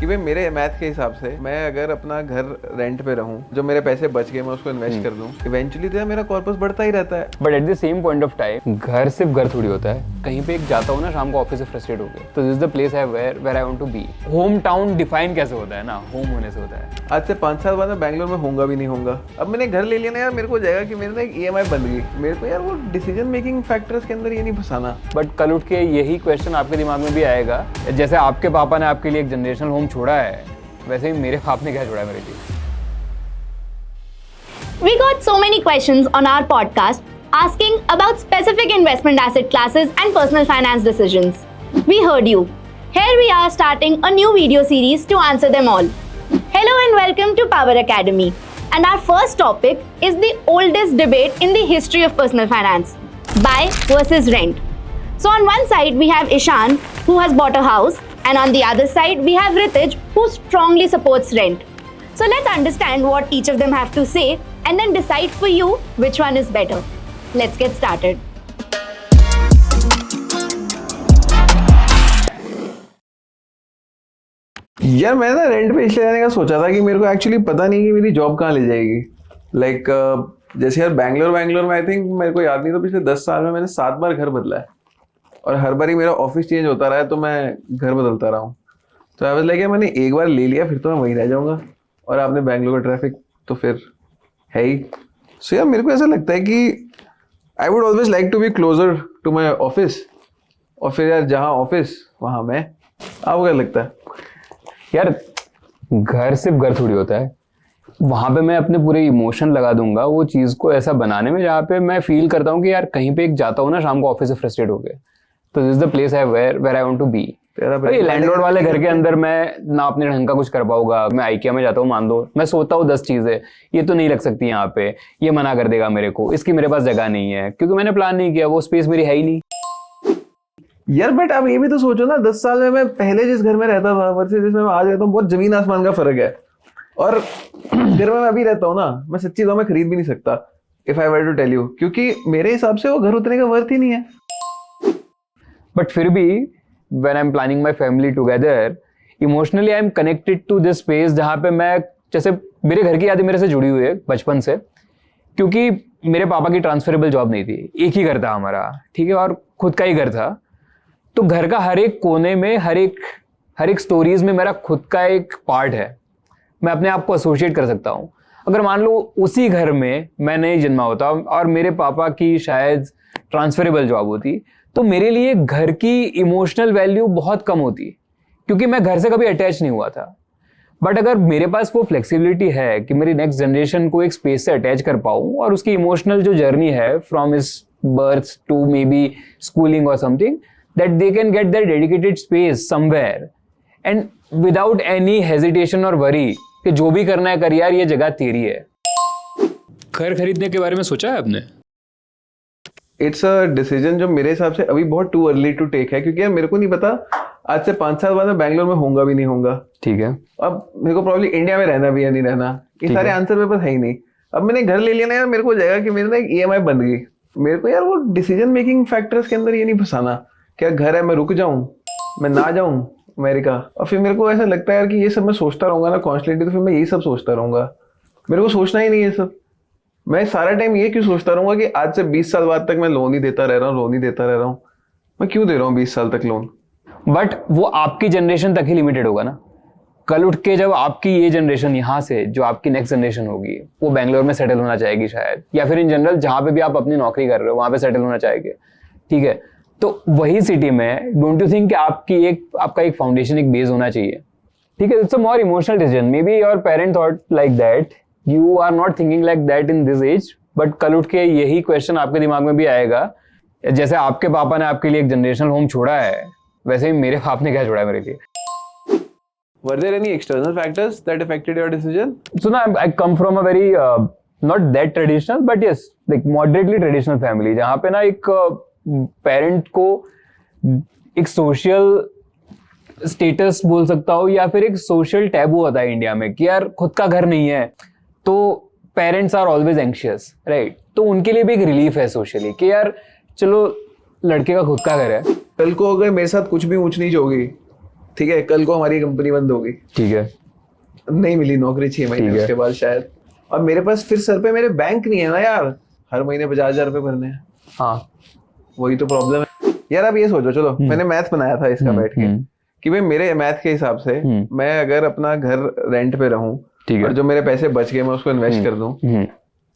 कि भाई मेरे मैथ के हिसाब से मैं अगर अपना घर रेंट पे रहूं, जो मेरे पैसे बच गए मैं उसको इन्वेस्ट कर दूं, इवेंचुअली तो मेरा कॉर्पस बढ़ता ही रहता है। But at the same point of time घर सिर्फ घर थोड़ी होता है। कहीं पे एक जाता हूँ ना शाम को ऑफिस से फ्रस्ट्रेट हो गया, तो this is the place I where I want to be. Home town define कैसे होता है ना, होम होने से होता है। आज से 5 साल बाद मैं बैंगलोर में होऊंगा भी नहीं होऊंगा। अब मैंने घर ले लिया ना यार, मेरे को जाएगा कि मेरे ना एक EMI बन गई। मेरे को यार वो डिसीजन मेकिंग फैक्टर्स के अंदर ये नहीं फंसाना। बट कल उठ के यही क्वेश्चन आपके दिमाग में भी आएगा, जैसे आपके पापा ने आपके लिए एक जनरेशनल होम छोड़ा है, वैसे ही मेरे बाप ने क्या छोड़ा है मेरे लिए। We got so many questions on our podcast asking about specific investment asset classes and personal finance decisions. We heard you. Here we are starting a new video series to answer them all. Hello and welcome to Power Academy. And our first topic is the oldest debate in the history of personal finance: buy versus rent. So on one side we have Ishan, who has bought a house, and on the other side we have Ritij, who strongly supports rent. So let's understand what each of them have to say and then decide for you which one is better. Let's get started. यार मैं ना rent पे इसलिए रहने का सोचा था कि मेरे को एक्चुअली पता नहीं कि मेरी जॉब कहाँ ले जाएगी। लाइक जैसे यार बैंगलोर में आई थिंक मेरे को याद नहीं, तो पिछले 10 साल में मैंने 7 बार घर बदला है और हर बार ही मेरा ऑफिस चेंज होता रहा है, तो मैं घर बदलता रहा हूँ। तो आई वाज लाइक मैंने एक बार ले लिया फिर तो मैं वहीं रह जाऊँगा, और आपने बैंगलोर का ट्रैफिक तो फिर है ही। सो यार मेरे को ऐसा लगता है कि I would always like to be closer to my office, और फिर यार जहाँ ऑफिस वहाँ मैं। आपको क्या लगता है? यार घर सिर्फ घर थोड़ी होता है। वहां पे मैं अपने पूरे इमोशन लगा दूंगा वो चीज को ऐसा बनाने में जहाँ पे मैं फील करता हूँ कि यार कहीं पे एक जाता हूँ ना शाम को ऑफिस से फ्रस्ट्रेट हो गए, तो this is the place I where I want to be. Landlord वाले घर के अंदर मैं ना अपने ढंग का कुछ कर पाऊंगा। मैं IKEA में जाता हूँ, मान दो मैं सोता हूँ 10 चीजें, ये तो नहीं लग सकती यहाँ पे, ये मना कर देगा मेरे को, इसकी मेरे पास जगह नहीं है क्योंकि मैंने प्लान नहीं किया, वो स्पेस मेरी है ही नहीं। यार बट आप ये भी तो सोचो ना, 10 साल में मैं पहले जिस घर में रहता था वर्सेस जिसमें मैं आज रहता हूँ, बहुत जमीन आसमान का फर्क है। और घर में मैं अभी रहता हूँ ना, मैं सच्ची तो मैं खरीद भी नहीं सकता if I were to tell you, क्योंकि मेरे हिसाब से वो घर उतने का वर्थ ही नहीं है। बट फिर भी when I'm planning my family together, emotionally I'm connected to this space जहाँ पे मैं, जैसे मेरे घर की यादें मेरे से जुड़ी हुई है बचपन से, क्योंकि मेरे पापा की ट्रांसफरेबल जॉब नहीं थी, एक ही घर था हमारा, ठीक है, और खुद का ही घर था। तो घर का हर एक कोने में हर एक स्टोरीज में मेरा खुद का एक पार्ट है, मैं अपने आप को एसोसिएट कर सकता हूँ। अगर मान लो उसी घर में मैं नहीं जन्मा होता और मेरे पापा की शायद ट्रांसफरेबल जॉब होती, तो मेरे लिए घर की इमोशनल वैल्यू बहुत कम होती, क्योंकि मैं घर से कभी अटैच नहीं हुआ था। बट अगर मेरे पास वो फ्लेक्सिबिलिटी है कि मेरी नेक्स्ट जनरेशन को एक स्पेस से अटैच कर पाऊँ और उसकी इमोशनल जो जर्नी है from his birth to maybe schooling or something, that they can get that dedicated space somewhere and without any hesitation or worry कि जो भी करना है कर यार, ये जगह तेरी है। घर खरीदने के बारे में सोचा है आपने? इट्स अ डिसीजन जो मेरे हिसाब से अभी बहुत टू अर्ली टू टेक है, क्योंकि यार मेरे को नहीं पता आज से 5 साल बाद मैं बैंगलोर में होऊंगा भी नहीं होऊंगा। ठीक है, अब मेरे को प्रॉब्लम इंडिया में रहना भी या नहीं रहना, ये सारे आंसर मेरे पास है ही नहीं। अब मैंने घर ले लिया ना यार, मेरे को जाएगा कि मेरे ना एक EMI बन गई। मेरे को यार वो डिसीजन मेकिंग फैक्टर्स के अंदर ये नहीं फंसाना, क्या घर है मैं रुक जाऊं, मैं ना जाऊं अमेरिका। और फिर मेरे को ऐसा लगता है यार कि ये सब मैं सोचता रहूंगा ना कॉन्स्टेंटली, तो फिर मैं यही सब सोचता रहूंगा। मेरे को सोचना ही नहीं है सब। मैं सारा टाइम ये क्यों सोचता रहूंगा कि आज से 20 साल बाद तक मैं लोन ही देता रह रहा हूँ। मैं क्यों दे रहा हूँ 20 साल तक लोन? बट वो आपकी जनरेशन तक ही लिमिटेड होगा ना। कल उठ के जब आपकी ये जनरेशन यहाँ से जो आपकी नेक्स्ट जनरेशन होगी वो बैंगलोर में सेटल होना चाहेगी शायद, या फिर इन जनरल जहाँ पे भी आप अपनी नौकरी कर रहे हो वहाँ पे सेटल होना चाहेंगे, ठीक है, तो वही सिटी में डोंट यू थिंक कि आपका एक फाउंडेशन, एक बेस होना चाहिए, ठीक है। It's a more emotional decision. Maybe your parent thought like that, you are not thinking like that in this age, but कल उठ के यही क्वेश्चन आपके दिमाग में भी आएगा, जैसे आपके पापा ने आपके लिए एक जनरेशनल होम छोड़ा है, वैसे ही मेरे बाप ने क्या छोड़ा है मेरे लिए। Were there any external factors that affected your decision? So now I come from a very not that traditional, but yes, like moderately traditional family, जहाँ पे ना एक पेरेंट को एक सोशल स्टेटस बोल सकता हो या फिर एक सोशल टैबू होता है इंडिया में कि यार खुद का घर नहीं है तो parents are always anxious, right. तो उनके लिए भी एक रिलीफ है सोशली कि यार चलो लड़के का खुद का घर है। कल को अगर मेरे साथ कुछ भी ऊंच नीच होगी ठीक है, कल को हमारी कंपनी बंद हो गई, ठीक है, नहीं मिली नौकरी 6 महीने ठीक है। उसके बाद शायद, और मेरे पास फिर सर पे मेरे बैंक नहीं है ना यार, हर महीने 50,000 रुपए भरने हैं, हाँ, वही तो प्रॉब्लम है यार। आप ये सोचो, चलो मैंने मैथ बनाया था इसका बैठ के कि भाई मेरे मैथ के हिसाब से मैं अगर अपना घर रेंट पे रहूं ठीक है, और जो मेरे पैसे बच गए मैं उसको इन्वेस्ट कर दूं,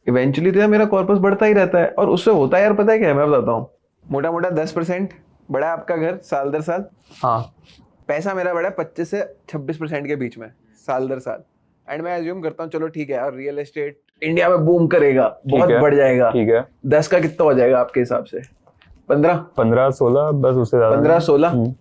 इवेंचुअली तो यार मेरा कॉर्पस बढ़ता ही रहता है। और उससे होता है यार, पता है क्या है, मैं बताता हूँ, मोटा मोटा 10% बढ़ा है आपका घर साल दर साल, हाँ, पैसा मेरा बढ़ा है 25 से 26% के बीच में साल दर साल। एंड मैं एज्यूम करता हूँ चलो ठीक है, और रियल एस्टेट इंडिया में बूम करेगा, बहुत बढ़ जाएगा, ठीक है, 10 का कितना हो जाएगा आपके हिसाब से? 15-16, बस उससे ज्यादा 15-16,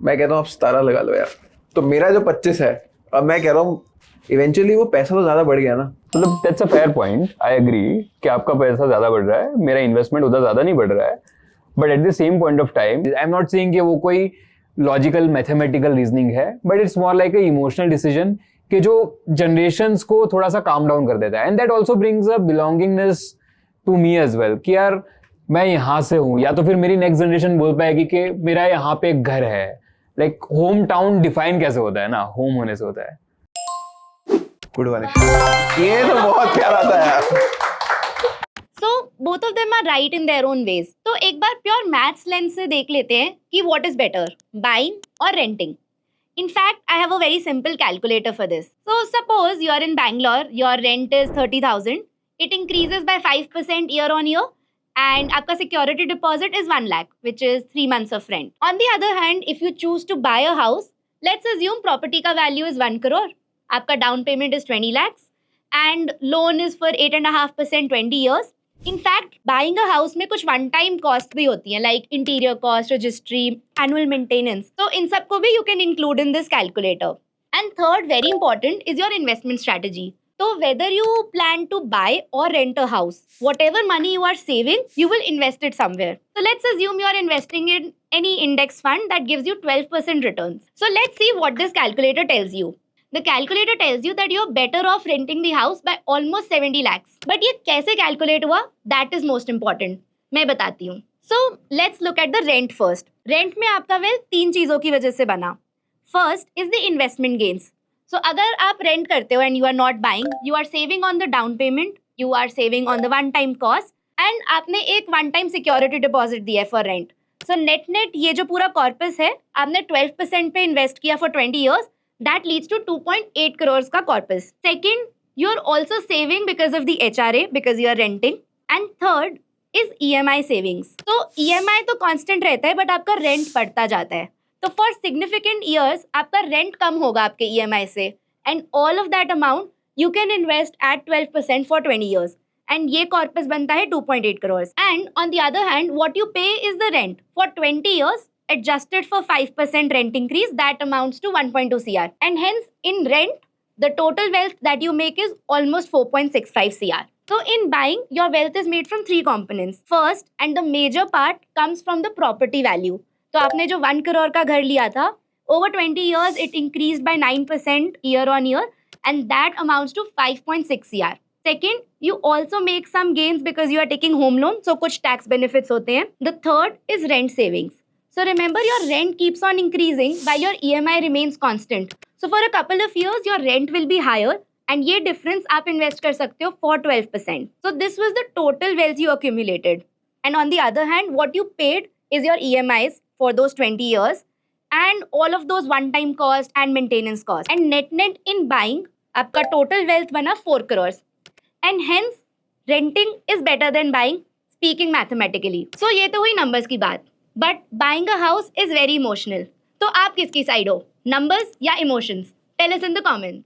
मैं कहता हूँ आप 17 लगा लो यार। तो मेरा जो 25 है, अब मैं कह रहा हूँ इवेंचुअली वो पैसा तो ज्यादा बढ़ गया ना। मतलब that's a fair point, I agree कि आपका पैसा ज्यादा बढ़ रहा है, मेरा इन्वेस्टमेंट उतना ज्यादा नहीं बढ़ रहा है, but at the same point of time I am not saying कि वो कोई लॉजिकल मैथमेटिकल रीजनिंग है, but it's more like a emotional decision कि जो जनरेशंस को थोड़ा सा काम डाउन कर देता है। And that also brings a belongingness to me as well कि यार मैं यहाँ से हूँ, या तो फिर मेरी नेक्स्ट जनरेशन बोल पाएगी कि मेरा यहाँ पे एक घर है। लाइक होम टाउन डिफाइन कैसे होता है ना, होम होने से होता है। गुड वन, ये तो बहुत प्यारा था यार। So both of them are right in their own ways. तो एक बार प्योर मैथ्स लेंस से देख लेते हैं कि what is better, buying or renting. In fact, I have a very simple calculator for this. So suppose you are in Bangalore, your rent is 30,000. It increases by 5% year on year, and आपका security deposit is 1 lakh, which is 3 months of rent. On the other hand, if you choose to buy a house, let's assume property का value is 1 crore. आपका down payment is 20 lakhs, and loan is for 8.5% 20 years. In fact, buying a house में कुछ one time cost भी होती हैं, like interior cost, registry, annual maintenance. तो इन सबको भी you can include in this calculator. And third, very important, is your investment strategy. So whether you plan to buy or rent a house, whatever money you are saving, you will invest it somewhere. So let's assume you are investing in any index fund that gives you 12% returns. So let's see what this calculator tells you. The calculator tells you that you're better off renting the house by almost 70 lakhs. But ये कैसे calculate हुआ? That is most important. मैं बताती हूँ. So let's look at the rent first. Rent में आपका wealth 3 चीजों की वजह से बना. First is the investment gains. So अगर आप rent करते हो and you are not buying, you are saving on the down payment, you are saving on the one time cost, and आपने एक one time security deposit दिया है for rent. So net ये जो पूरा corpus है, आपने 12% पे invest किया for 20 years. That leads to 2.8 crores का corpus. Second, you're also saving because of the HRA because you are renting. And third is EMI savings. तो EMI तो constant रहता है but आपका rent बढ़ता जाता है. तो for significant years आपका rent कम होगा आपके EMI से. And all of that amount you can invest at 12% for 20 years. And ये corpus बनता है 2.8 crores. And on the other hand, what you pay is the rent for 20 years. Adjusted for 5% rent increase, that amounts to 1.2 CR. And hence, in rent, the total wealth that you make is almost 4.65 CR. So in buying, your wealth is made from 3 components. First, and the major part comes from the property value. तो आपने जो 1 crore का घर लिया था, over 20 years, it increased by 9% year on year, and that amounts to 5.6 CR. Second, you also make some gains because you are taking home loan, so कुछ tax benefits होते हैं. The third is rent savings. So remember, your rent keeps on increasing while your EMI remains constant. So for a couple of years, your rent will be higher, and ये difference आप invest कर सकते हो for 12%. So this was the total wealth you accumulated. And on the other hand, what you paid is your EMIs for those 20 years, and all of those one-time cost and maintenance cost. And net in buying, आपका total wealth बना 4 crores. And hence, renting is better than buying, speaking mathematically. So ये तो हुई numbers की बात. But buying a house is very emotional. तो आप किसकी साइड हो? Numbers या emotions? Tell us in the comments.